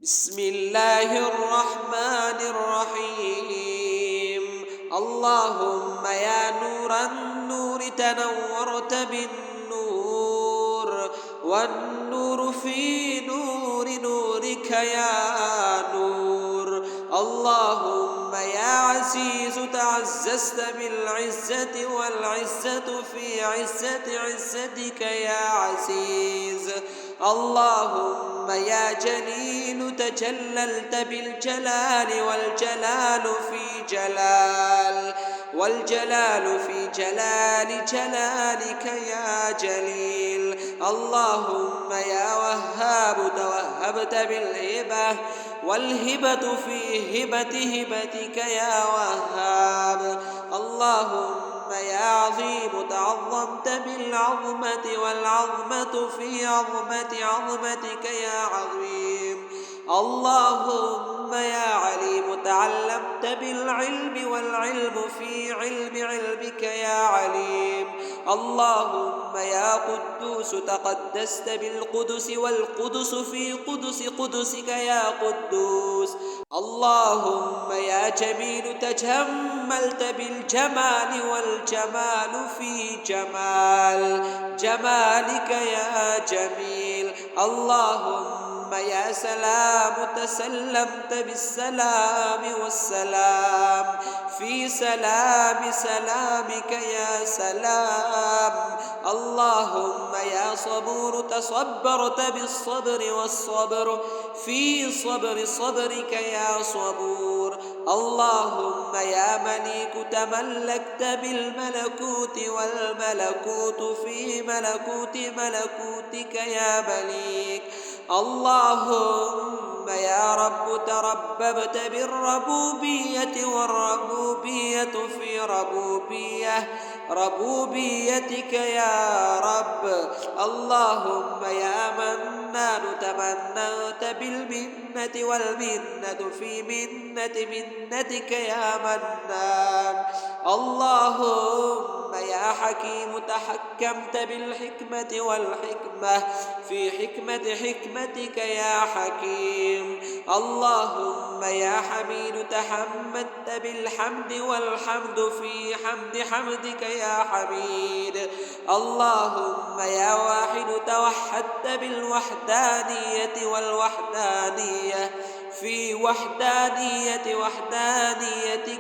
بسم الله الرحمن الرحيم. اللهم يا نور النور تنورت بالنور، والنور في نور نورك يا نور. اللهم يا عزيز تعززت بالعزة، والعزة في عزة عزتك يا عزيز. اللهم يا جليل تجللت بالجلال، والجلال في جلال جلالك يا جليل. اللهم يا وهاب توهبت بالهبة، والهبة في هبة هبتك يا وهاب. اللهم يا عظيم تعظمت بالعظمة، والعظمة في عظمة عظمتك يا عظيم. اللهم يا عليم تعلمت بالعلم، والعلم في علم علمك يا عليم. اللهم يا قدوس تقدست بالقدس، والقدس في قدس قدسك يا قدوس. اللهم يا جميل تجملت بالجمال، والجمال في جمال جمالك يا جميل. اللهم يا سلام تسلمت بالسلام، والسلام في سلام سلامك يا سلام. اللهم يا صبور تصبرت بالصبر، والصبر في صبر صبرك يا صبور. اللهم يا مليك تملكت بالملكوت، والملكوت في ملكوت ملكوتك يا مليك. اللهم يا رب ترببت بالربوبية، والربوبية في ربوبيتك يا رب. اللهم يا منان تمننت بالمنة، والمنة في منتك يا منان. اللهم يا حكيم تحكمت بالحكمة، والحكمة في حكمتك يا حكيم. اللهم يا حميد تحمدت بالحمد، والحمد في حمدك يا حميد. اللهم يا واحد توحدت بالوحدانية، والوحدانية في وحدانيتك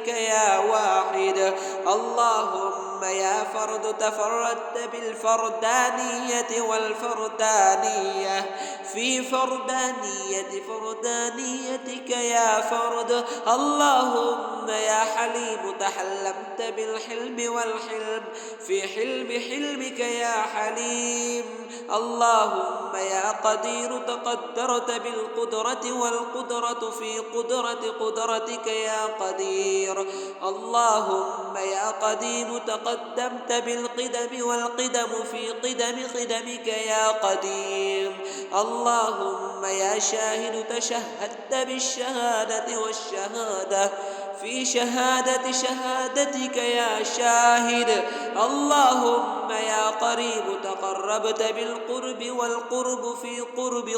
يا واحد. اللهم يا فرد تفردت بالفردانية، والفردانية في فردانيتك يا فرد. اللهم يا حليم تحلمت بالحلم، والحلم في حلمك يا حليم. اللهم يا قدير تقدرت بالقدرة، والقدرة في قدرتك يا قدير. اللهم يا قديم تقدمت بالقدم، والقدم في قدمك يا قديم. اللهم يا شاهد تشهدت بالشهادة، والشهادة في شهادتك يا شاهد. اللهم يا قريب تقربت بالقرب، والقرب في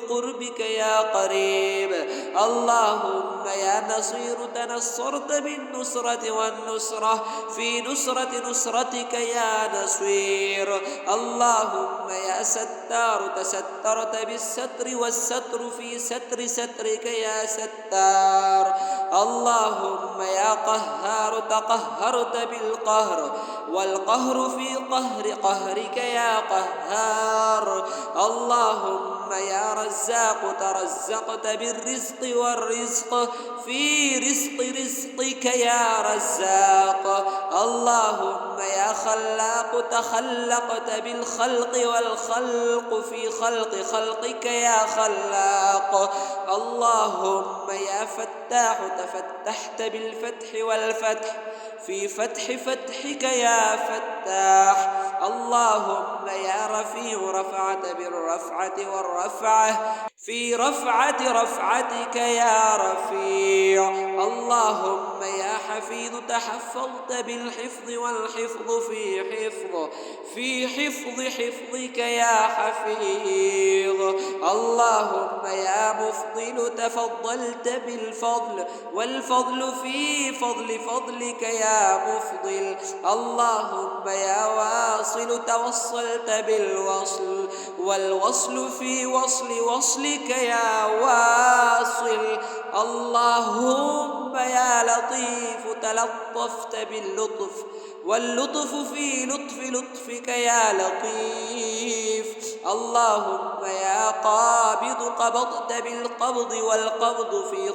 قربك يا قريب. اللهم يا نصير تنصرت بالنصرة، والنصرة في نصرتك يا نصير. اللهم يا ستار تسترت بالستر، والستر في سترك يا ستار. اللهم يا قهار تقهرت بالقهر، والقهر في قهرك يا قهار. اللهم يا رزاق ترزقت بالرزق، والرزق في رزقك يا رزاق. اللهم يا خلاق تخلقت بالخلق، والخلق في خلقك يا خلاق. اللهم يا فتاح تفتحت بالفتح، والفتح في فتحك يا فتاح. اللهم يا رفيع رفعت بالرفعة، والرفعة في رفعتك يا رفيع. اللهم يا حفيظ تحفظت بالحفظ، والحفظ في في حفظك يا حفيظ. اللهم يا مفضل تفضلت بالفضل، والفضل في فضلك يا مفضل. اللهم يا واصل توصلت بالوصل، والوصل في وصلك يا واصل. اللهم يا لطيف تلطفت باللطف، واللطف في لطفك يا لطيف. اللهم يا قابض قبضت بالقبض، والقبض في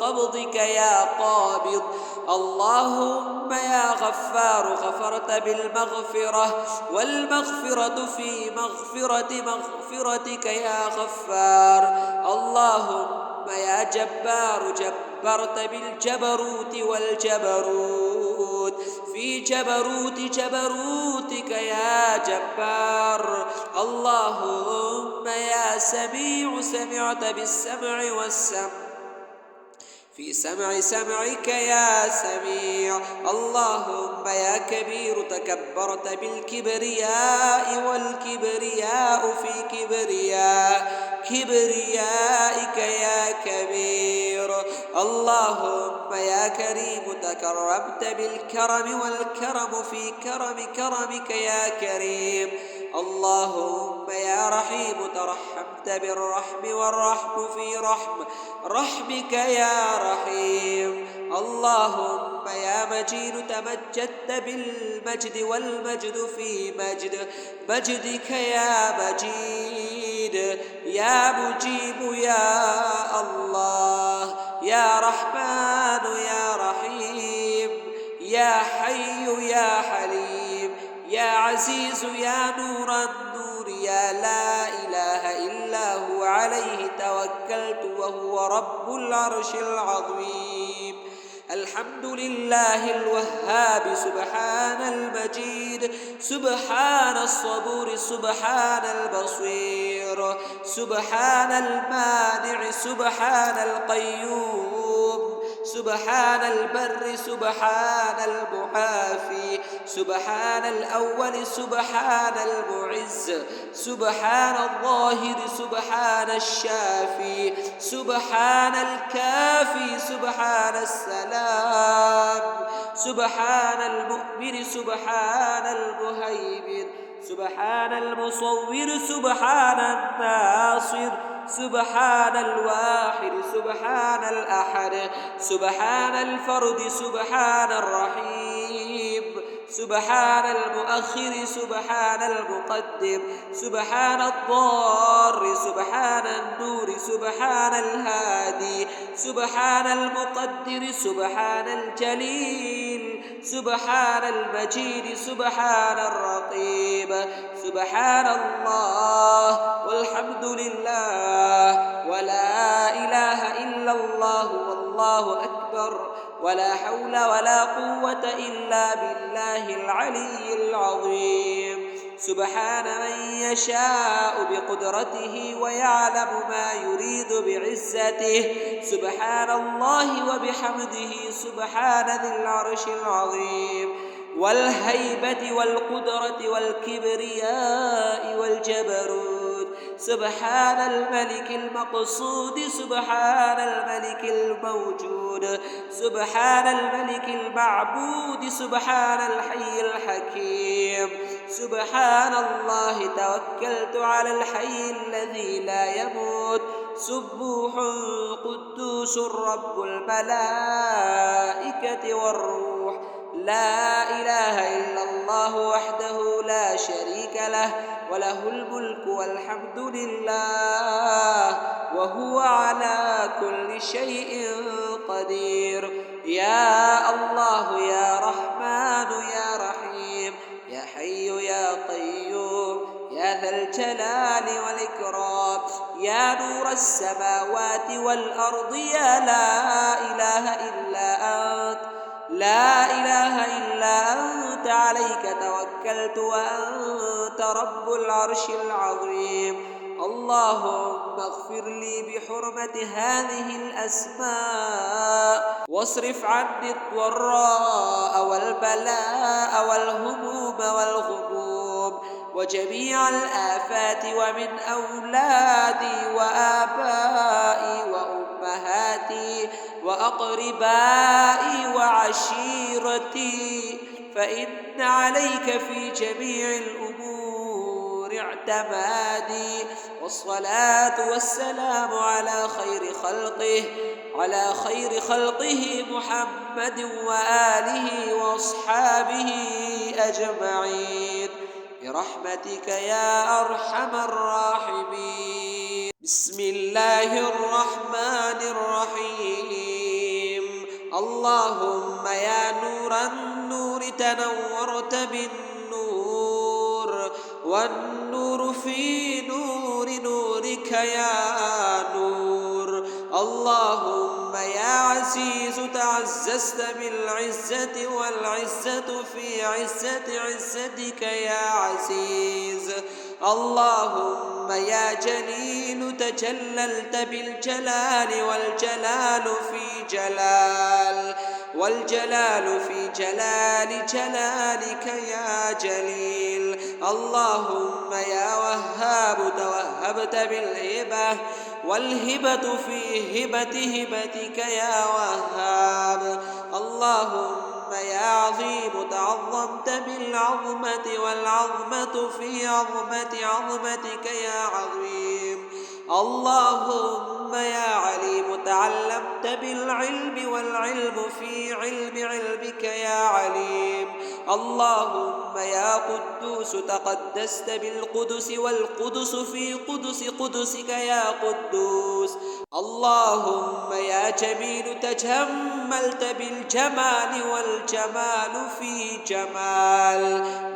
قبضك يا قابض. اللهم يا غفار غفرت بالمغفرة، والمغفرة في مغفرتك يا غفار. اللهم يا جبار جبرت بالجبروت، والجبروت في جبروتك يا جبار. اللهم يا سميع سمعت بالسمع، والسمع في سمعك يا سميع. اللهم يا كبير تكبرت بالكبرياء، والكبرياء في كبريائك يا كبير. اللهم يا كريم تكرمت بالكرم، والكرم في كرمك يا كريم. اللهم يا رحيم ترحمت بالرحم، والرحم في رحمك يا رحيم. اللهم يا مجيد تمجدت بالمجد، والمجد في مجدك يا مجيد. يا مجيب يا الله، يا رحمن يا رحيم، يا حي يا حليم، يا عزيز يا نور النور، يا لا إله إلا هو عليه توكلت وهو رب العرش العظيم. الحمد لله الوهاب سبحان المجيد، سبحان الصبور، سبحان البصير، سبحان المانع، سبحان القيوم، سبحان البر، سبحان المحافي، سبحان الأول، سبحان المعز، سبحان الظاهر، سبحان الشافي، سبحان الكافي، سبحان السلام، سبحان المؤمن، سبحان المهيمن، سبحان المصور، سبحان الناصر، سبحان الواحد، سبحان الأحد، سبحان الفرد، سبحان الرحيم، سبحان المؤخر، سبحان المقدم، سبحان الضار، سبحان النور، سبحان الهادي، سبحان المقدر، سبحان الجليل، سبحان المجيد، سبحان الرقيب، سبحان الله والحمد لله ولا إله إلا الله والله أكبر، ولا حول ولا قوة إلا بالله العلي العظيم. سبحان من يشاء بقدرته ويعلم ما يريد بعزته، سبحان الله وبحمده، سبحان ذي العرش العظيم، والهيبة والقدرة والكبرياء والجبروت، سبحان الملك المقصود، سبحان الملك الموجود، سبحان الملك المعبود، سبحان الحي الحكيم. سبحان الله توكلت على الحي الذي لا يموت، سبوح قدوس رب الملائكة والروح، لا إله إلا الله وحده لا شريك له، وله الملك والحمد لله وهو على كل شيء قدير. يا الله يا رحمن يا رحيم، يا حي يا قيوم، يا ذا الجلال والإكرام، يا نور السماوات والأرض، يا لا إله إلا أنت، لا إله إلا أنت، عليك توكلت وأنت رب العرش العظيم. اللهم اغفر لي بحرمة هذه الأسماء واصرف عني الضراء والبلاء والهموم والغموم وجميع الآفات ومن أولادي وآبائي وأمهاتي وأقربائي وعشيرتي، فإن عليك في جميع الأمور اعتمادي. والصلاة والسلام على خير خلقه محمد وآله وأصحابه أجمعين برحمتك يا أرحم الراحمين. بسم الله الرحمن الرحيم. اللهم يا نور النور تنورت بالنور، والنور في نور نورك يا نور. اللهم يا عزيز تعززت بالعزة، والعزة في عزة عزتك يا عزيز. اللهم يا جليل تجللت بالجلال، والجلال في جلال جلالك يا جليل. اللهم يا وهاب توهبت بالهبة، والهبة في هبتك يا وهاب. اللهم يا عظيم تعظمت بالعظمة، والعظمة في عظمتك يا عظيم. اللهم يا عليم تعلمت بالعلم، والعلم في علمك يا عليم. اللهم يا قدوس تقدست بالقدس، والقدس في قدسك يا قدوس. اللهم يا جميل تجملت بالجمال، والجمال في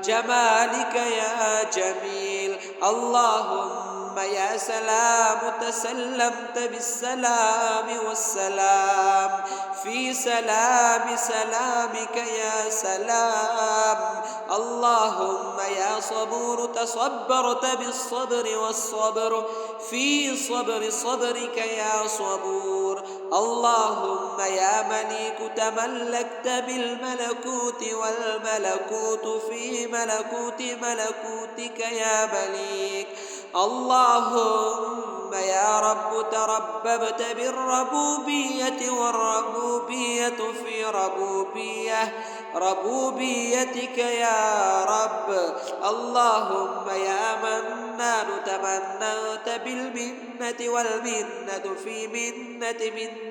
جمالك يا جميل. اللهم يا سلام تسلمت بالسلام، والسلام في سلامك يا سلام. اللهم يا صبور تصبرت بالصبر، والصبر في صبرك يا صبور. اللهم يا مليك تملكت بالملكوت، والملكوت في ملكوتك يا مليك. اللهم يا رب ترببت بالربوبية، والربوبية في ربوبيتك يا رب. اللهم يا منان تمننت بالمنة، والمنة في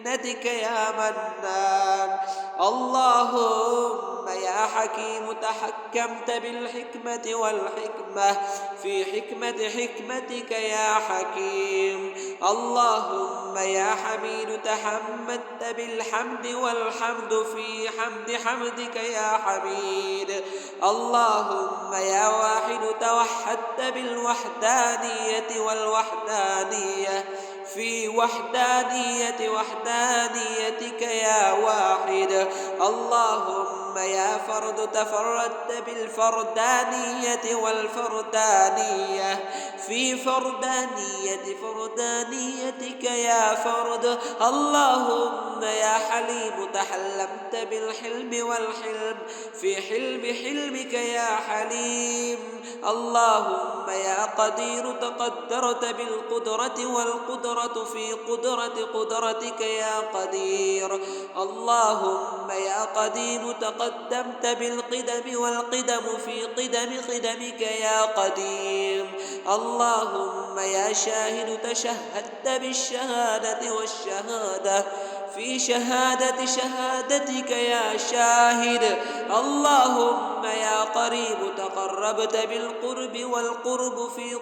منتك يا منان. اللهم يا حكيم تحكمت بالحكمة، والحكمة في حكمتك يا حكيم. اللهم يا حميد تحمدت بالحمد، والحمد في حمدك يا حميد. اللهم يا واحد توحدت بالوحدانية، والوحدانية في وحدانيتك يا واحد. اللهم يا فرد تفردت بالفردانية، والفردانية في فردانيتك يا فرد. اللهم يا حليم تحلمت بالحلم، والحلم في حلمك يا حليم. اللهم يا قدير تقدرت بالقدرة، والقدرة في قدرتك يا قدير. اللهم يا قديم تقدمت بالقدم، والقدم في قدمك يا قديم. اللهم يا شاهد تشهدت بالشهادة، والشهادة في شهادتك يا شاهد. اللهم يا قريب تقربت بالقرب، والقرب في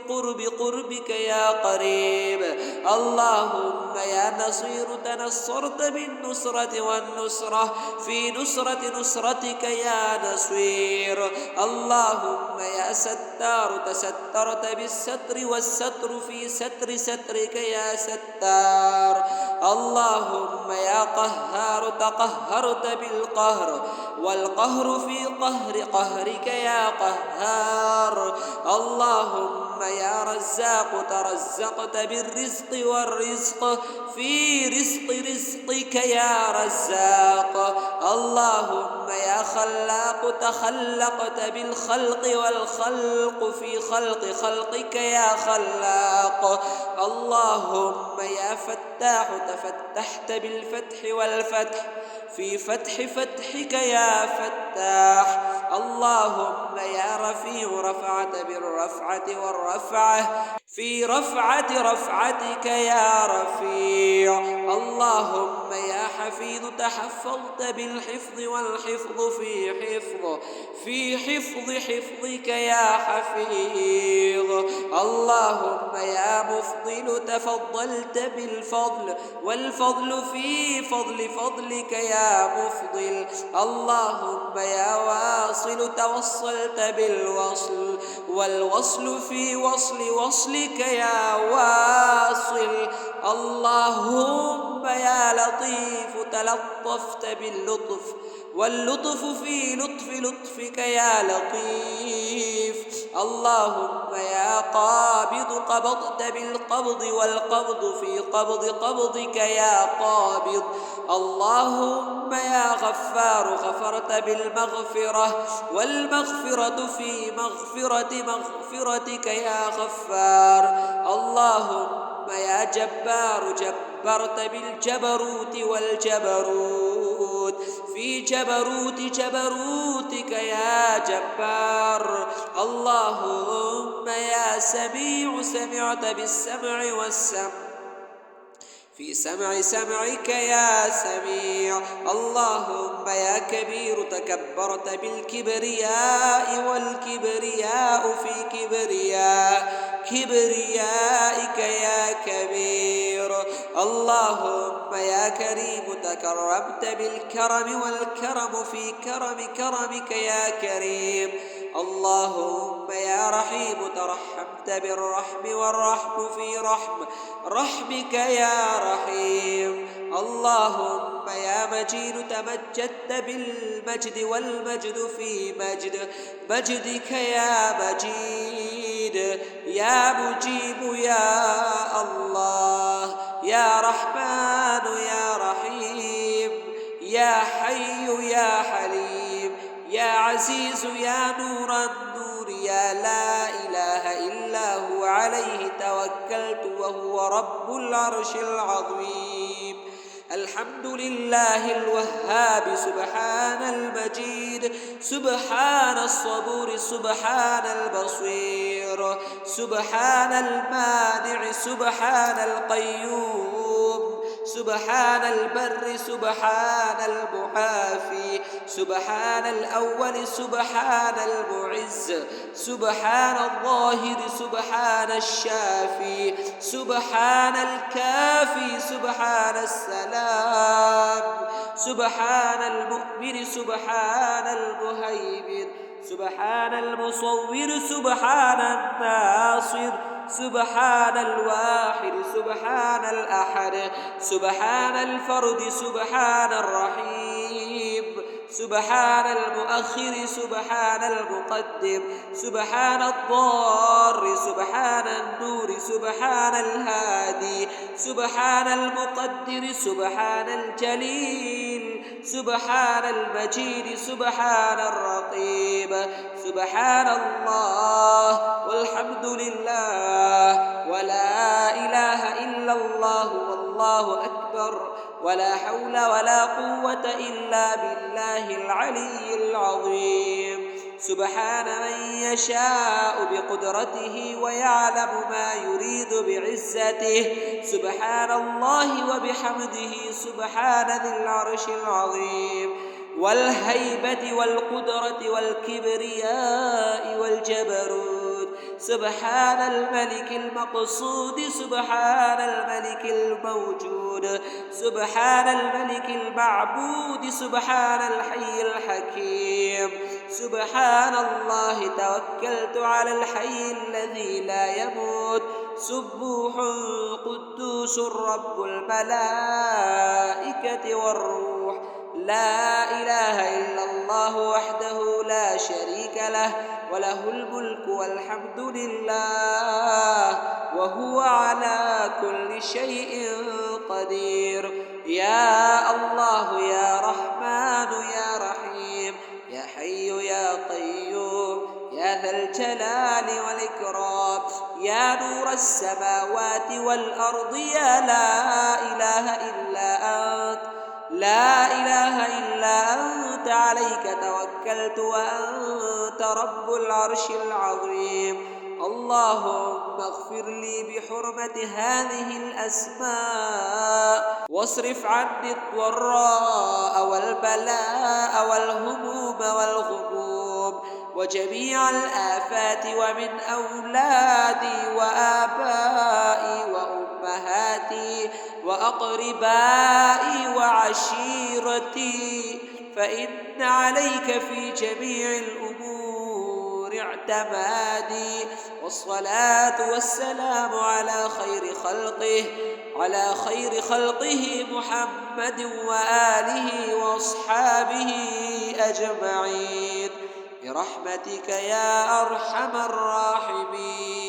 قربك يا قريب. اللهم يا نصير تنصرت بالنصرة، والنصرة في نصرتك يا نصير. اللهم يا ستار تسترت بالستر، والستر في سترك يا ستار. اللهم يا قهار تقهرت بالقهر، والقهر في قهرك يا قهار. اللهم يا رزاق ترزقت بالرزق، والرزق في رزقك يا رزاق. اللهم يا خلاق تخلقت بالخلق والخلق في خلق خلقك يا خلاق. اللهم يا فتاح تفتحت بالفتح والفتح في فتح فتحك يا فتاح. اللهم يا رفيع رفعت بالرفعة والرفعة في رفعة رفعتك يا رفيع. اللهم يا حفيظ تحفظت بالحفظ والحفظ في حفظ حفظك يا حفيظ. اللهم يا مفضل تفضلت بالفضل والفضل في فضل فضلك يا مفضل. اللهم يا واصل توصلت بالوصل والوصل في وصل وصلك يا واصل. اللهم يا لطيف تلطفت باللطف واللطف في لطف لطفك يا لطيف. اللهم يا قابض قبضت بالقبض والقبض في قبض قبضك يا قابض. اللهم يا غفار غفرت بالمغفرة والمغفرة في مغفرة مغفرتك يا غفار. اللهم يا جبار جبرت بالجبروت والجبروت في جبروت جبروتك يا جبار. اللهم يا سميع سمعت بالسمع والسمع في سمع سمعك يا سميع. اللهم يا كبير تكبرت بالكبرياء والكبرياء في كبريائك يا كبير. اللهم يا كريم تكرمت بالكرم والكرم في كرمك يا كريم. اللهم يا رحيم ترحمت بالرحم والرحم في رحمك يا رحيم. اللهم يا مجيد تمجدت بالمجد والمجد في مجدك يا مجيد يا مجيب يا الله يا رحمن يا رحيم يا حي يا حليم يا عزيز يا نور النور يا لا إله إلا هو عليه توكلت وهو رب العرش العظيم. الحمد لله الوهاب سبحان المجيد سبحان الصبور سبحان البصير سبحان المانع سبحان القيوم سبحان البر سبحان المعافي سبحان الأول سبحان المعز سبحان الظاهر سبحان الشافي سبحان الكافي سبحان السلام سبحان المؤمن سبحان المهيمن سبحان المصور سبحان الناصر سبحان الواحد سبحان الأحد سبحان الفرد سبحان الرحيم سبحان المؤخر سبحان المقدم سبحان الضار سبحان النور سبحان الهادي سبحان المقدر سبحان الجليل سبحان المجيد سبحان الرقيب سبحان الله والحمد لله ولا إله إلا الله والله أكبر ولا حول ولا قوة إلا بالله العلي العظيم. سبحان من يشاء بقدرته ويعلم ما يريد بعزته سبحان الله وبحمده سبحان ذي العرش العظيم والهيبة والقدرة والكبرياء والجبروت سبحان الملك المقصود سبحان الملك الموجود سبحان الملك المعبود سبحان الحي الحكيم سبحان الله توكلت على الحي الذي لا يموت سبوح قدوس رب الملائكة والروح لا إله إلا الله وحده لا شريك له وله الملك والحمد لله وهو على كل شيء قدير. يا الله يا رحمن الجلال والإكرام. يا نور السماوات والأرض، يا لا إله إلا أنت، لا إله إلا أنت، عليك توكلت وأنت رب العرش العظيم. اللهم اغفر لي بحرمة هذه الأسماء، واصرف عني الضراء والبلاء والهموم والغموم وجميع الآفات، ومن أولادي وآبائي وأمهاتي وأقربائي وعشيرتي، فإن عليك في جميع الأمور اعتمادي. والصلاة والسلام على خير خلقه محمد وآله وأصحابه أجمعين، برحمتك يا أرحم الراحمين.